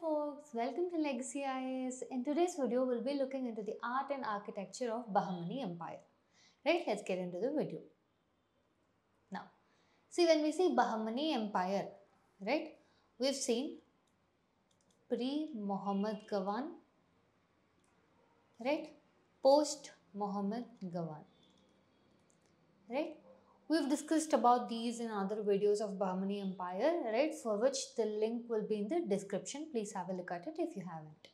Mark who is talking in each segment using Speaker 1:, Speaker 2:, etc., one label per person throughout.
Speaker 1: folks, welcome to Legacy IAS. In today's video, we'll be looking into the art and architecture of Bahmani Empire. Right, let's get into the video. Now, see when we see Bahmani Empire, right, we've seen pre-Muhammad Gawan, right, post-Muhammad Gawan, right. We've discussed about these in other videos of Bahmani Empire, right, for which the link will be in the description. Please have a look at it if you haven't.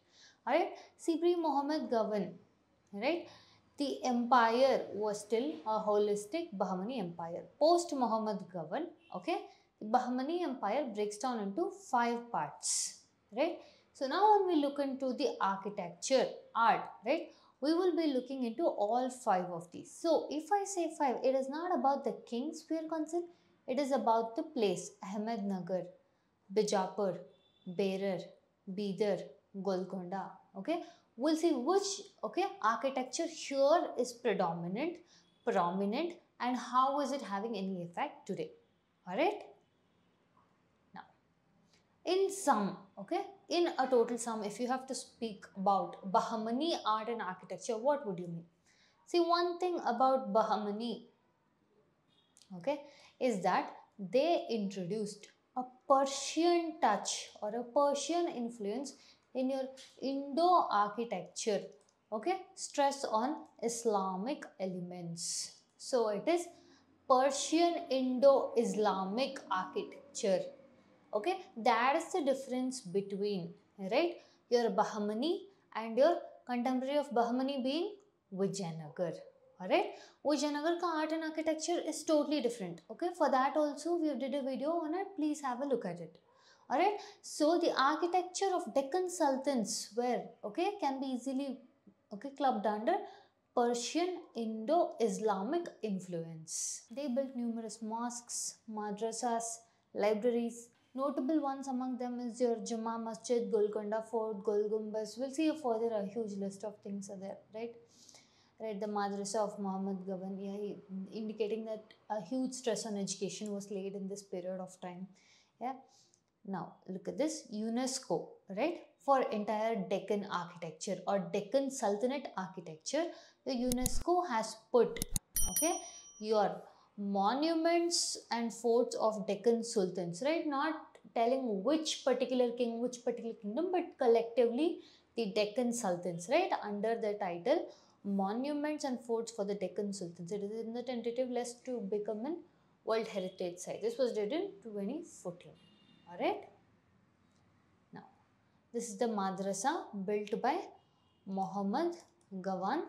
Speaker 1: Alright, see pre-Muhammad Gawan, right, the empire was still a holistic Bahmani Empire. Post-Muhammad Gawan, okay, the Bahmani Empire breaks down into 5 parts, right. So now when we look into the architecture, art, right, we will be looking into all 5 of these. So if I say 5, it is not about the kings we are concerned, it is about the place. Ahmednagar, Bijapur, Berar, Bidar, Golconda. Okay, we'll see which architecture here is predominant, prominent, and how is it having any effect today. Alright. In sum, in a total sum, if you have to speak about Bahmani art and architecture, what would you mean? See, one thing about Bahmani, is that they introduced a Persian touch or a Persian influence in your Indo-architecture, stress on Islamic elements. So, it is Persian Indo-Islamic architecture. That is the difference between, right, your Bahmani and your contemporary of Bahmani being Jayanagar. Alright, Jayanagar ka art and architecture is totally different. For that also we did a video on it. Please have a look at it. Alright, so the architecture of Deccan Sultans were can be easily clubbed under Persian Indo-Islamic influence. They built numerous mosques, madrasas, libraries. Notable ones among them is your Juma Masjid, Golconda Fort, Gol Gumbaz. We'll see further a huge list of things are there, right? Right, the Madrasa of Muhammad Gawan, indicating that a huge stress on education was laid in this period of time. Yeah. Now, look at this, UNESCO, right? For entire Deccan architecture or Deccan Sultanate architecture, the UNESCO has put, your monuments and forts of Deccan Sultans, right? Not telling which particular king, which particular kingdom, but collectively the Deccan Sultans, right? Under the title Monuments and Forts for the Deccan Sultans. It is in the tentative list to become an World Heritage Site. This was done in 2014. Alright. Now, this is the madrasa built by Muhammad Gawan.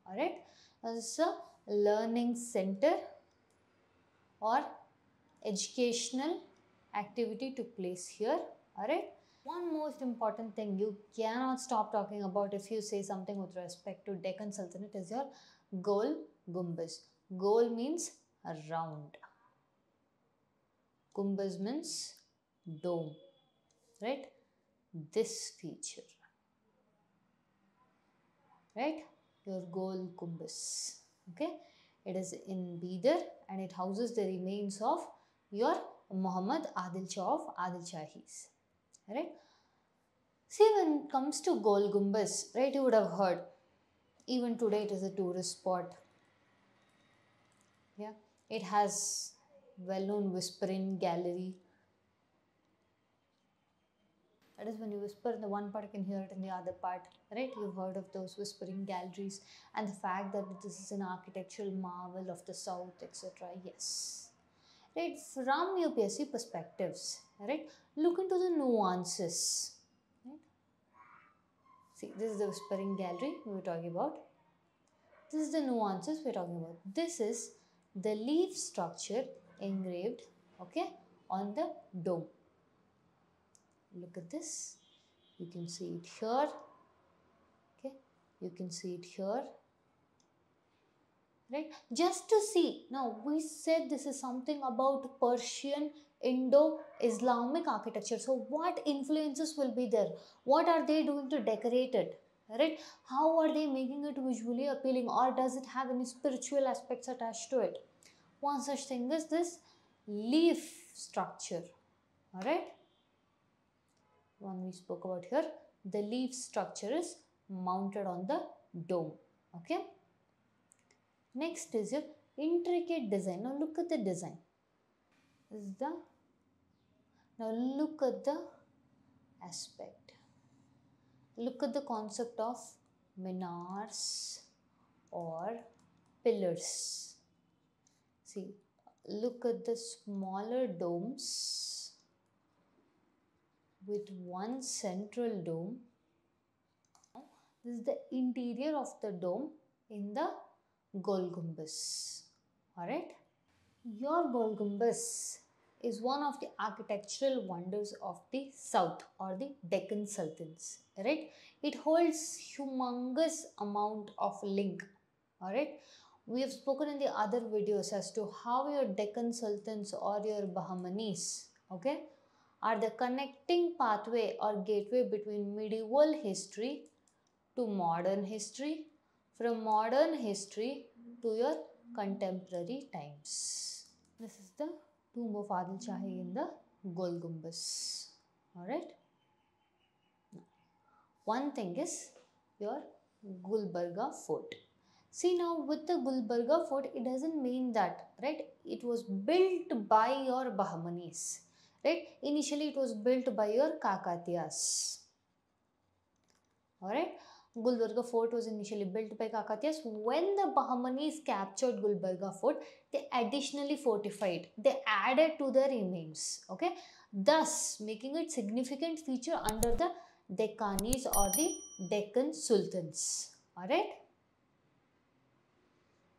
Speaker 1: Alright. This is a learning center or educational activity took place here. Alright. One most important thing you cannot stop talking about if you say something with respect to Deccan Sultanate is your Gol Gumbaz. Gol means round. Gumbaz means dome. Right? This feature. Right? Your Gol Gumbaz. It is in Bidar and it houses the remains of your Muhammad Adil Shah of Adil Shahis. Right? See, when it comes to Gol Gumbaz, right, you would have heard, even today it is a tourist spot. Yeah, it has well-known whispering gallery. That is when you whisper in the one part, you can hear it in the other part, right? You've heard of those whispering galleries and the fact that this is an architectural marvel of the south, etc. Yes. Right, from UPSC perspectives, right, look into the nuances. Right? See, this is the whispering gallery we were talking about. This is the nuances we're talking about. This is the leaf structure engraved, on the dome. Look at this. You can see it here. You can see it here. Right, just to see. Now we said this is something about Persian Indo-Islamic architecture. So what influences will be there? What are they doing to decorate it? Right? How are they making it visually appealing, or does it have any spiritual aspects attached to it? One such thing is this leaf structure. Alright. one we spoke about here, the leaf structure is mounted on the dome. Okay. Next is your intricate design. Now look at the design. Now look at the aspect. Look at the concept of minars or pillars. See, look at the smaller domes with one central dome. This is the interior of the dome in the Gol Gumbaz. Alright. Your Gol Gumbaz is one of the architectural wonders of the south or the Deccan Sultans. Right. It holds humongous amount of link. Alright. We have spoken in the other videos as to how your Deccan Sultans or your Bahmanis, okay, are the connecting pathway or gateway between medieval history to modern history, from modern history to your contemporary times. This is the tomb of Adil Shahi in the Gol Gumbaz. Alright. One thing is your Gulbarga Fort. See, now with the Gulbarga Fort, it doesn't mean that, right, it was built by your Bahmanis, right? Initially it was built by your Kakatiyas. Alright. Gulbarga Fort was initially built by Kakatiyas. When the Bahmanis captured Gulbarga Fort, they additionally fortified. They added to the remains. Okay. Thus, making it significant feature under the Deccanis or the Deccan Sultans. Alright.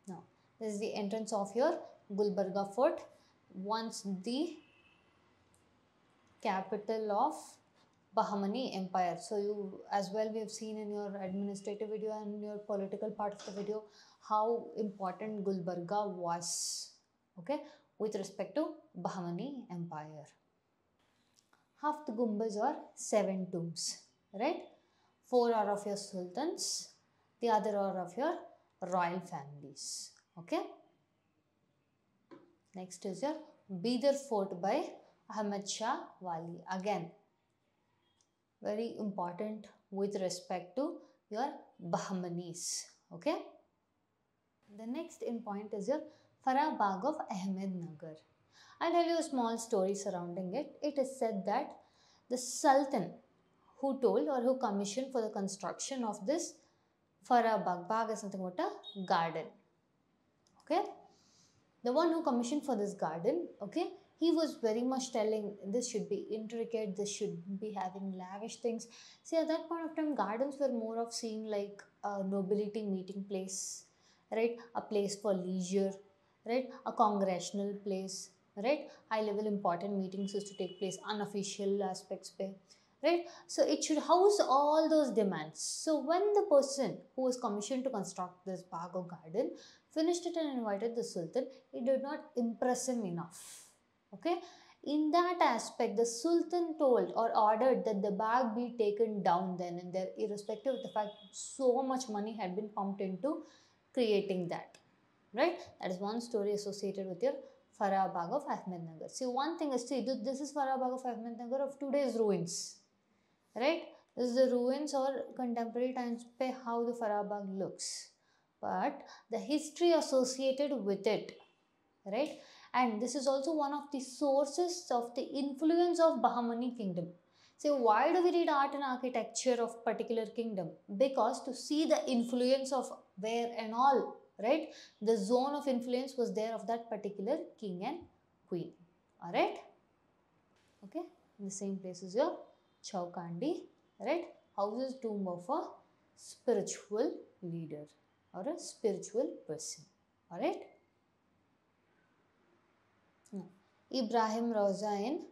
Speaker 1: Now, this is the entrance of your Gulbarga Fort. Once the capital of Bahmani Empire. So you, as well, we have seen in your administrative video and your political part of the video how important Gulbarga was, okay, with respect to Bahmani Empire. Half the Gumbaz are 7 tombs, right? 4 are of your sultans, the other are of your royal families, okay? Next is your Bidar Fort by Ahmad Shah Wali. Again, very important with respect to your Bahmanis, okay? The next in point is your Farah Bagh of Ahmednagar. I'll tell you a small story surrounding it. It is said that the Sultan who told or who commissioned for the construction of this Farah Bagh, Bagh is something about a garden, okay? The one who commissioned for this garden, okay, he was very much telling this should be intricate, this should be having lavish things. See, at that point of time, gardens were more of seeing like a nobility meeting place, right? A place for leisure, right? A congressional place, right? High level important meetings used to take place, unofficial aspects, right? So it should house all those demands. So when the person who was commissioned to construct this bagh or garden finished it and invited the Sultan, it did not impress him enough. Okay, in that aspect, the Sultan told or ordered that the bagh be taken down then and there, irrespective of the fact so much money had been pumped into creating that. Right? That is one story associated with your Farah Bagh of Ahmednagar. See, one thing is, see, this is Farah Bagh of Ahmednagar of today's ruins. Right? This is the ruins or contemporary times by how the Farah Bagh looks. But the history associated with it, right? And this is also one of the sources of the influence of Bahmani kingdom. So why do we read art and architecture of particular kingdom? Because to see the influence of where and all, right? The zone of influence was there of that particular king and queen. Alright? Okay. In the same place is your Chaukandi, right? Houses tomb of a spiritual leader or a spiritual person. Alright? Ibrahim Roza in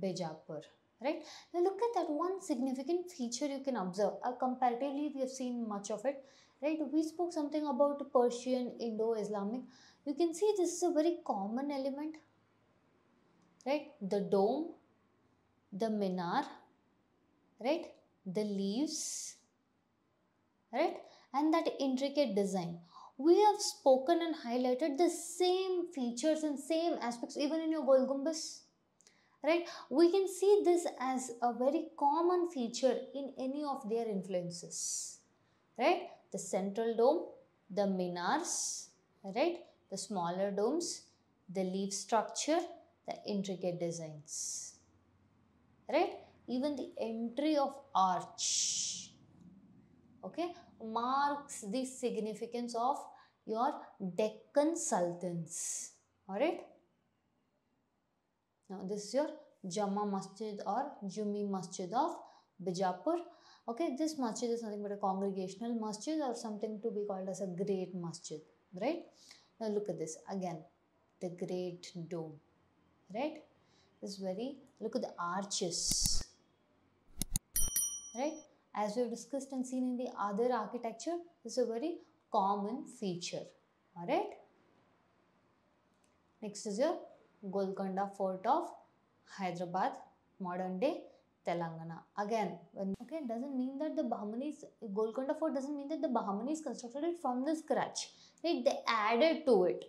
Speaker 1: Bijapur, right? Now look at that one significant feature you can observe. Comparatively, we have seen much of it, right? We spoke something about Persian, Indo-Islamic. You can see this is a very common element, right? The dome, the minar, right? The leaves, right? And that intricate design. We have spoken and highlighted the same features and same aspects even in your Gol Gumbaz, right? We can see this as a very common feature in any of their influences, right? The central dome, the minars, right? The smaller domes, the leaf structure, the intricate designs, right? Even the entry of arch, okay, marks the significance of your Deccan Sultans, alright? Now this is your Jama Masjid or Jumi Masjid of Bijapur. Okay, this masjid is nothing but a congregational masjid or something to be called as a great masjid, right? Now look at this again, the great dome, right? This is very, look at the arches, right? As we have discussed and seen in the other architecture, this is a very common feature, alright? Next is your Golconda Fort of Hyderabad, modern day Telangana. Again, okay, doesn't mean that the Bahmanis, Golconda Fort doesn't mean that the Bahmanis constructed it from the scratch. Right? They added to it.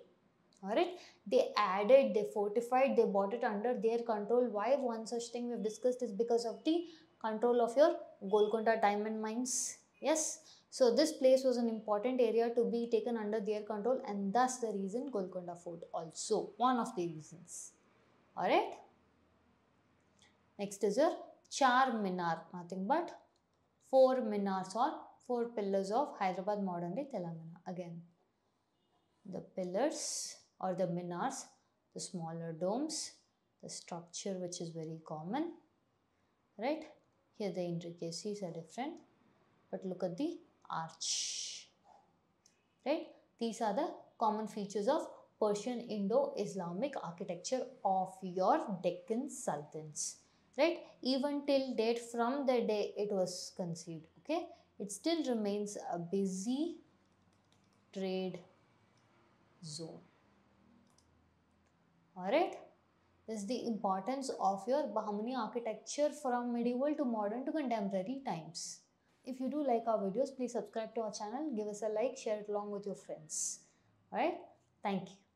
Speaker 1: Alright? They added, they fortified, they brought it under their control. Why one such thing we have discussed is because of the control of your Golconda diamond mines. Yes. So this place was an important area to be taken under their control, and thus the reason Golconda Fort also. One of the reasons. Alright. Next is your Char Minar, nothing but 4 minars or 4 pillars of Hyderabad modern day Telangana. Again, the pillars or the minars, the smaller domes, the structure which is very common, right? Here the intricacies are different, but look at the arch, right? These are the common features of Persian Indo-Islamic architecture of your Deccan Sultans, right? Even till date, from the day it was conceived, okay, it still remains a busy trade zone. Alright, this is the importance of your Bahmani architecture from medieval to modern to contemporary times. If you do like our videos, please subscribe to our channel, give us a like, share it along with your friends. Alright, thank you.